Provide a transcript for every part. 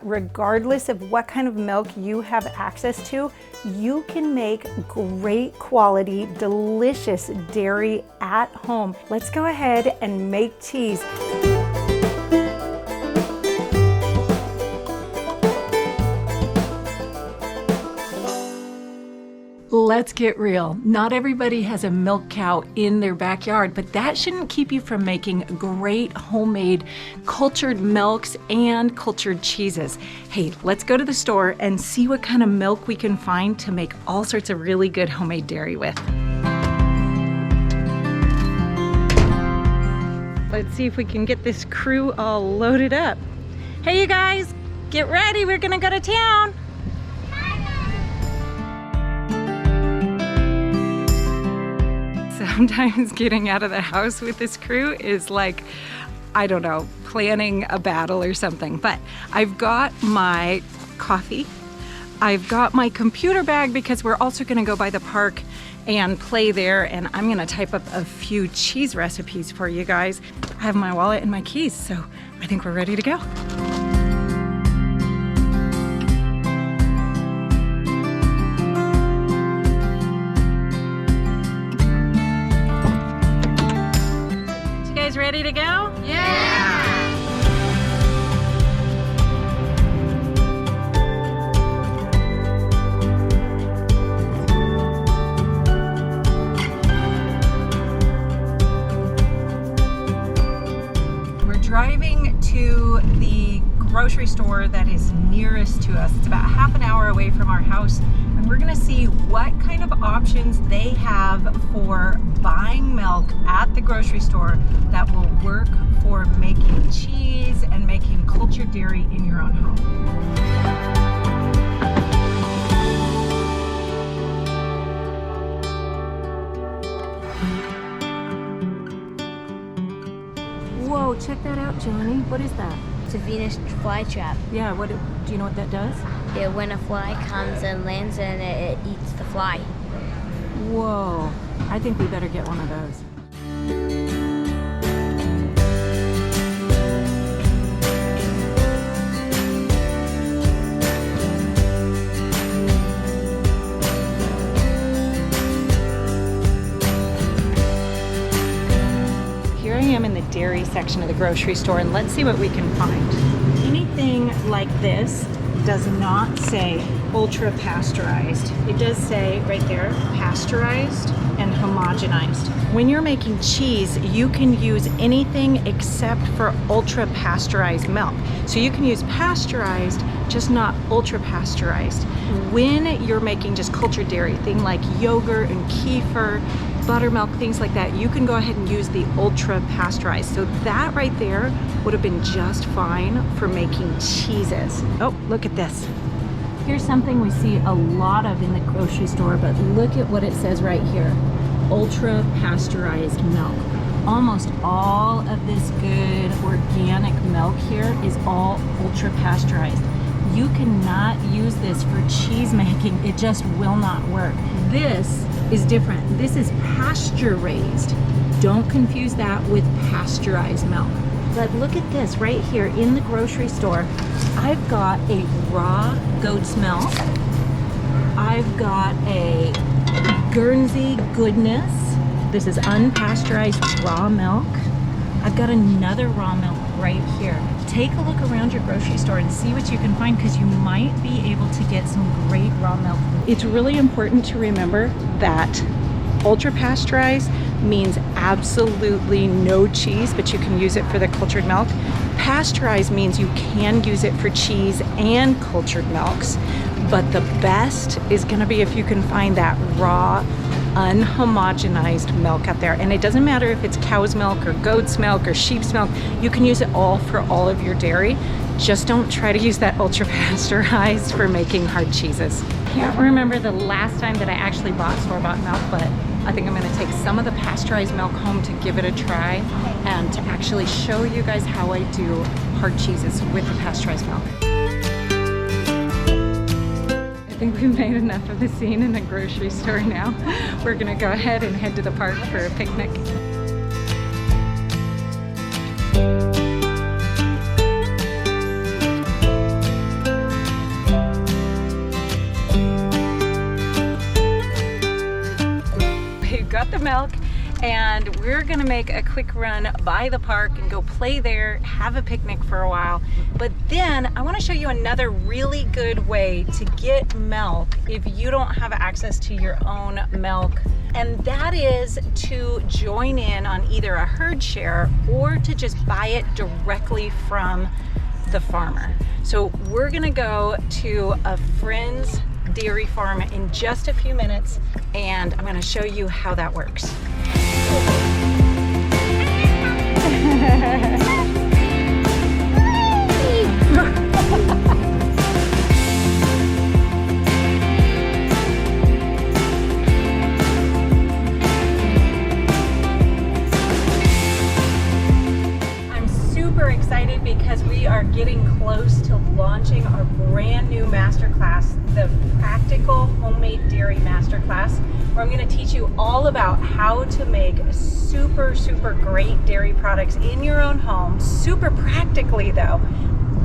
Regardless of what kind of milk you have access to, you can make great quality, delicious dairy at home. Let's go ahead and make cheese. Let's get real. Not everybody has a milk cow in their backyard, but that shouldn't keep you from making great homemade cultured milks and cultured cheeses. Hey, let's go to the store and see what kind of milk we can find to make all sorts of really good homemade dairy with. Let's see if we can get this crew all loaded up. Hey, you guys, get ready. We're gonna go to town. Sometimes getting out of the house with this crew is like, I don't know, planning a battle or something. But I've got my coffee. I've got my computer bag because we're also gonna go by the park and play there, and I'm gonna type up a few cheese recipes for you guys. I have my wallet and my keys, so I think we're ready to go. Ready to go? Yeah! We're driving to the grocery store that is nearest to us. It's about half an hour away from our house, and we're gonna see what kind of options they have for buying milk at the grocery store that will work for making cheese and making cultured dairy in your own home. Whoa, check that out, Johnny. What is that? It's a Venus flytrap. Yeah, do you know what that does? Yeah, when a fly comes and lands in it, it eats the fly. Whoa, I think we better get one of those. Here I am in the dairy section of the grocery store, and let's see what we can find. Anything like this does not say ultra pasteurized. It does say right there, pasteurized and homogenized. When you're making cheese, you can use anything except for ultra pasteurized milk. So you can use pasteurized, just not ultra pasteurized. When you're making just cultured dairy, things like yogurt and kefir, buttermilk, things like that, you can go ahead and use the ultra pasteurized. So that right there would have been just fine for making cheeses. Oh, look at this. Here's something we see a lot of in the grocery store, but look at what it says right here. Ultra pasteurized milk. Almost all of this good organic milk here is all ultra pasteurized. You cannot use this for cheese making. It just will not work. This is different. This is pasture raised. Don't confuse that with pasteurized milk. But look at this right here in the grocery store. I've got a raw goat's milk. I've got a Guernsey Goodness. This is unpasteurized raw milk. I've got another raw milk right here. Take a look around your grocery store and see what you can find, because you might be able to get some great raw milk. It's really important to remember that ultra pasteurized means absolutely no cheese, but you can use it for the cultured milk. Pasteurized means you can use it for cheese and cultured milks, but the best is gonna be if you can find that raw, unhomogenized milk out there. And it doesn't matter if it's cow's milk or goat's milk or sheep's milk, you can use it all for all of your dairy. Just don't try to use that ultra pasteurized for making hard cheeses. Can't remember the last time that I actually bought store-bought milk, but I think I'm gonna take some of the pasteurized milk home to give it a try and to actually show you guys how I do hard cheeses with the pasteurized milk. I think we've made enough of the scene in the grocery store now. We're gonna go ahead and head to the park for a picnic. milk, and we're gonna make a quick run by the park and go play there, have a picnic for a while. But then I want to show you another really good way to get milk if you don't have access to your own milk, and that is to join in on either a herd share or to just buy it directly from the farmer. So we're gonna go to a friend's dairy farm in just a few minutes, and I'm going to show you how that works. I'm super excited because we are getting close to launching our brand new masterclass, the Practical Homemade Dairy Masterclass, where I'm going to teach you all about how to make super great dairy products in your own home, super practically though.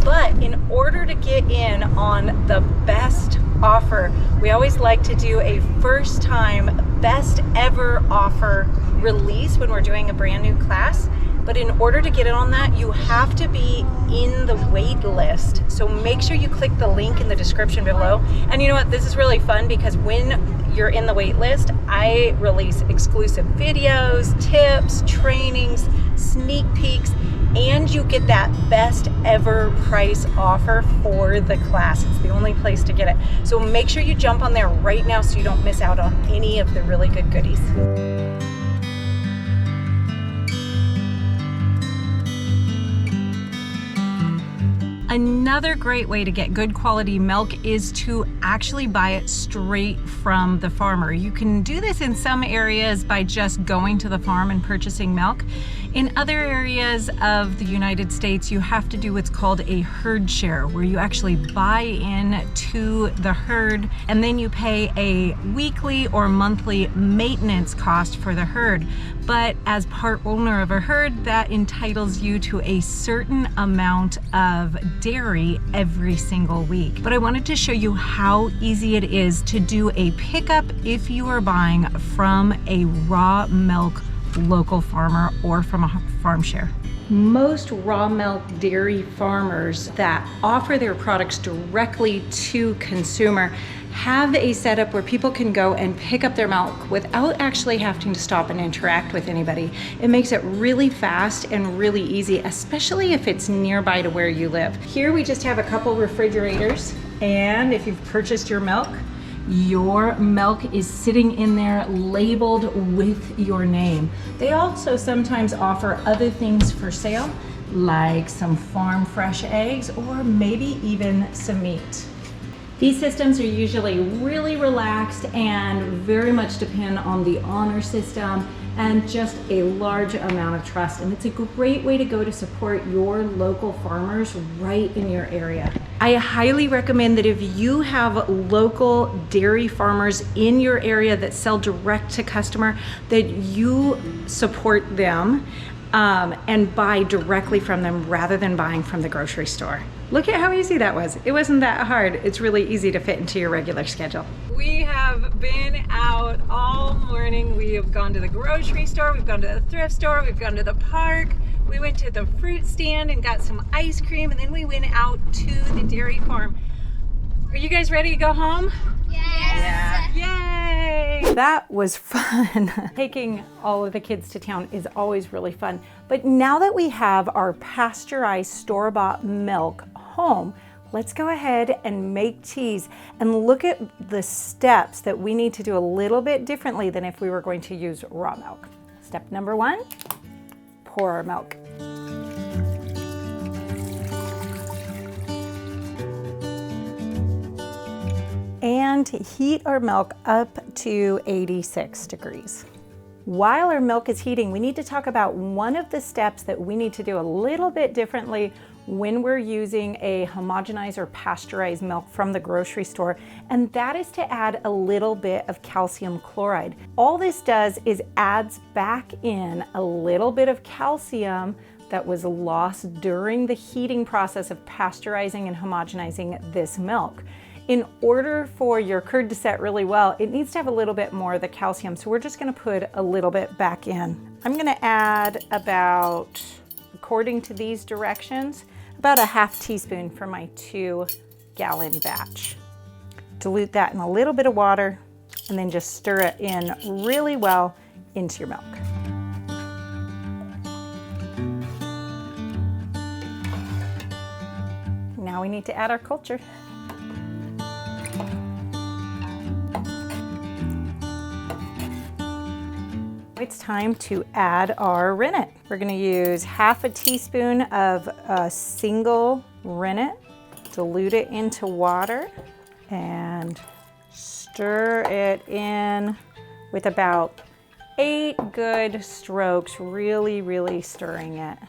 But in order to get in on the best offer, we always like to do a first time best ever offer release when we're doing a brand new class. But in order to get in on that, you have to be in the wait list. So make sure you click the link in the description below. And you know what, this is really fun because when you're in the wait list, I release exclusive videos, tips, trainings, sneak peeks, and you get that best ever price offer for the class. It's the only place to get it. So make sure you jump on there right now so you don't miss out on any of the really good goodies. Another great way to get good quality milk is to actually buy it straight from the farmer. You can do this in some areas by just going to the farm and purchasing milk. In other areas of the United States, you have to do what's called a herd share, where you actually buy in to the herd and then you pay a weekly or monthly maintenance cost for the herd. But as part owner of a herd, that entitles you to a certain amount of dairy every single week. But I wanted to show you how easy it is to do a pickup if you are buying from a raw milk local farmer or from a farm share. Most raw milk dairy farmers that offer their products directly to consumer have a setup where people can go and pick up their milk without actually having to stop and interact with anybody. It makes it really fast and really easy, especially if it's nearby to where you live. Here we just have a couple refrigerators, and if you've purchased your milk is sitting in there labeled with your name. They also sometimes offer other things for sale, like some farm fresh eggs or maybe even some meat. These systems are usually really relaxed and very much depend on the honor system and just a large amount of trust. And it's a great way to go to support your local farmers right in your area. I highly recommend that if you have local dairy farmers in your area that sell direct to customer, that you support them and buy directly from them rather than buying from the grocery store. Look at how easy that was. It wasn't that hard. It's really easy to fit into your regular schedule. We have been out all morning. We have gone to the grocery store, we've gone to the thrift store, we've gone to the park. We went to the fruit stand and got some ice cream, and then we went out to the dairy farm. Are you guys ready to go home? Yes. Yeah. Yay! That was fun. Taking all of the kids to town is always really fun. But now that we have our pasteurized store-bought milk home, let's go ahead and make teas and look at the steps that we need to do a little bit differently than if we were going to use raw milk. Step number 1, pour our milk. And heat our milk up to 86 degrees. While our milk is heating, we need to talk about one of the steps that we need to do a little bit differently when we're using a homogenized or pasteurized milk from the grocery store, and that is to add a little bit of calcium chloride. All this does is adds back in a little bit of calcium that was lost during the heating process of pasteurizing and homogenizing this milk. In order for your curd to set really well, it needs to have a little bit more of the calcium. So we're just gonna put a little bit back in. I'm gonna add about, according to these directions, about a half teaspoon for my 2-gallon batch. Dilute that in a little bit of water and then just stir it in really well into your milk. Now we need to add our culture. It's time to add our rennet. We're gonna use half a teaspoon of a single rennet, dilute it into water, and stir it in with about 8 good strokes, really stirring it.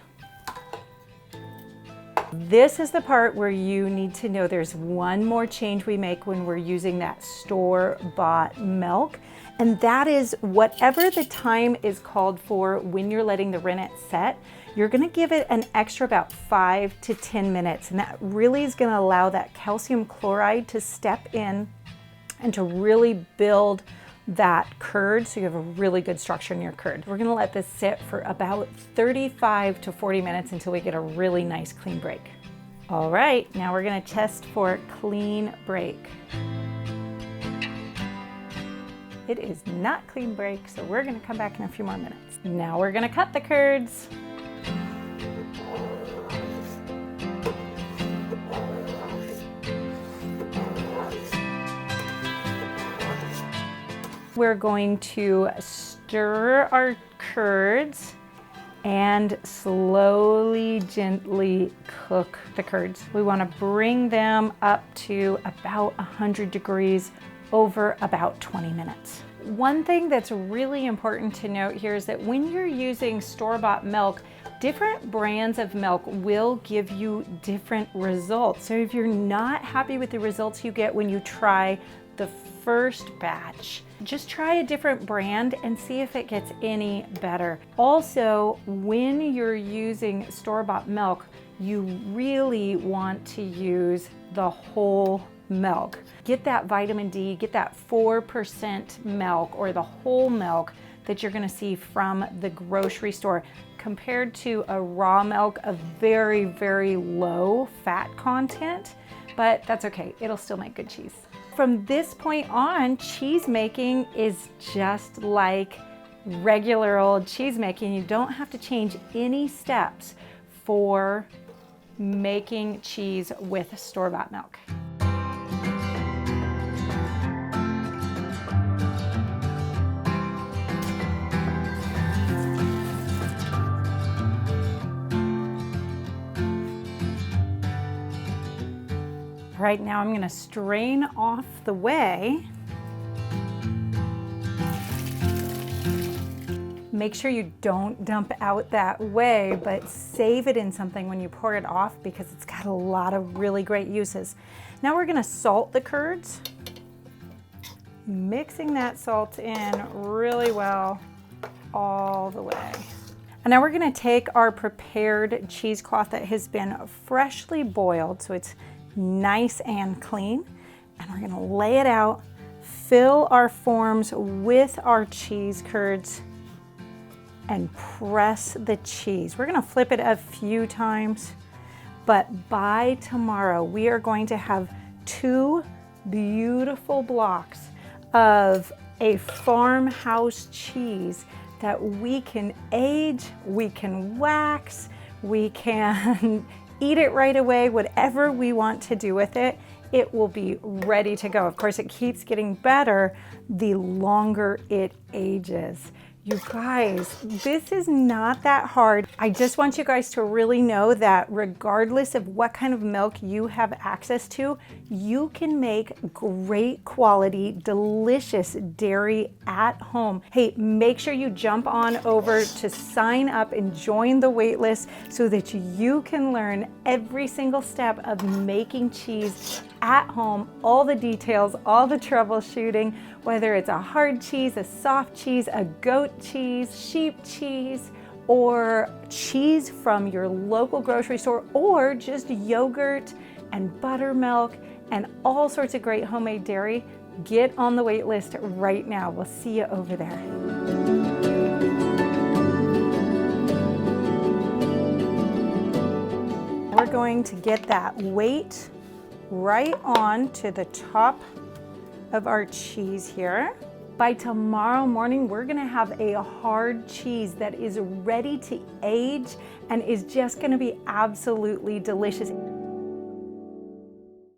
This is the part where you need to know there's one more change we make when we're using that store-bought milk, and that is whatever the time is called for when you're letting the rennet set, you're gonna give it an extra about 5 to 10 minutes, and that really is gonna allow that calcium chloride to step in and to really build that curd so you have a really good structure in your curd. We're gonna let this sit for about 35 to 40 minutes until we get a really nice clean break. All right, now we're gonna test for clean break. It is not clean break, so we're gonna come back in a few more minutes. Now we're gonna cut the curds. We're going to stir our curds and slowly, gently cook the curds. We want to bring them up to about 100 degrees over about 20 minutes. One thing that's really important to note here is that when you're using store-bought milk, different brands of milk will give you different results. So if you're not happy with the results you get when you try the first batch, just try a different brand and see if it gets any better. Also, when you're using store-bought milk, you really want to use the whole milk. Get that vitamin D, get that 4% milk or the whole milk that you're gonna see from the grocery store compared to a raw milk of very low fat content, but that's okay, it'll still make good cheese. From this point on, cheese making is just like regular old cheese making. You don't have to change any steps for making cheese with store-bought milk. Right now I'm gonna strain off the whey. Make sure you don't dump out that whey, but save it in something when you pour it off because it's got a lot of really great uses. Now we're gonna salt the curds, mixing that salt in really well all the way. And now we're gonna take our prepared cheesecloth that has been freshly boiled, so it's nice and clean, and we're gonna lay it out, fill our forms with our cheese curds, and press the cheese. We're gonna flip it a few times, but by tomorrow we are going to have 2 beautiful blocks of a farmhouse cheese that we can age, we can wax, we can eat it right away, whatever we want to do with it, it will be ready to go. Of course, it keeps getting better the longer it ages. You guys, this is not that hard. I just want you guys to really know that regardless of what kind of milk you have access to, you can make great quality, delicious dairy at home. Hey, make sure you jump on over to sign up and join the wait list so that you can learn every single step of making cheese at home, all the details, all the troubleshooting, whether it's a hard cheese, a soft cheese, a goat cheese, sheep cheese, or cheese from your local grocery store, or just yogurt and buttermilk and all sorts of great homemade dairy, get on the wait list right now. We'll see you over there. We're going to get that weight right on to the top of our cheese here. By tomorrow morning, we're gonna have a hard cheese that is ready to age and is just gonna be absolutely delicious.